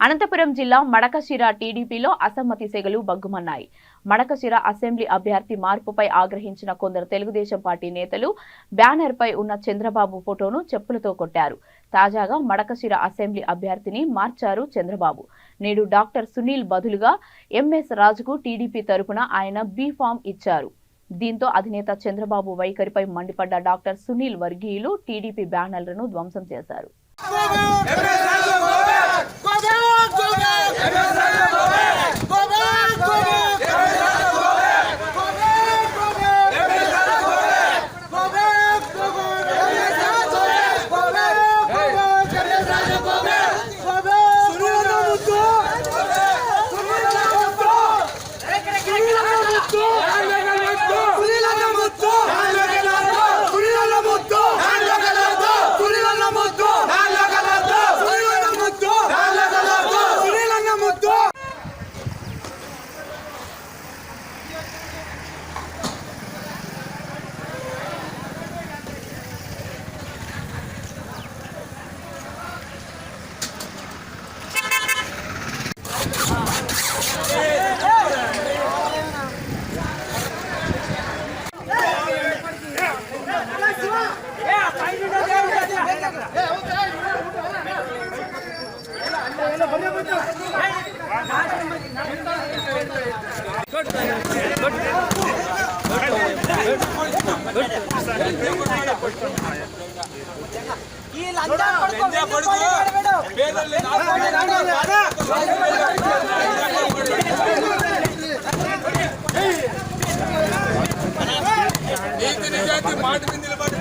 అనంతపురం జిల్లా మడకశిర టీడీపీలో అసమ్మతి సెగలు బగ్గుమన్నాయి. మడకశిర అసెంబ్లీ అభ్యర్థి మార్పుపై ఆగ్రహించిన కొందరు తెలుగుదేశం పార్టీ నేతలు బ్యానర్పై ఉన్న చంద్రబాబు ఫోటోను చెప్పులతో కొట్టారు. తాజాగా మడకశిర అసెంబ్లీ అభ్యర్థిని మార్చారు చంద్రబాబు. నేడు డాక్టర్ సునీల్ బదులుగా ఎంఎస్ రాజుకు టీడీపీ తరపున ఆయన బి ఫామ్ ఇచ్చారు. దీంతో అధినేత చంద్రబాబు వైఖరిపై మండిపడ్డ డాక్టర్ సునీల్ వర్గీయులు టీడీపీ బ్యానర్లను ధ్వంసం చేశారు. మాట మీద నిలబడి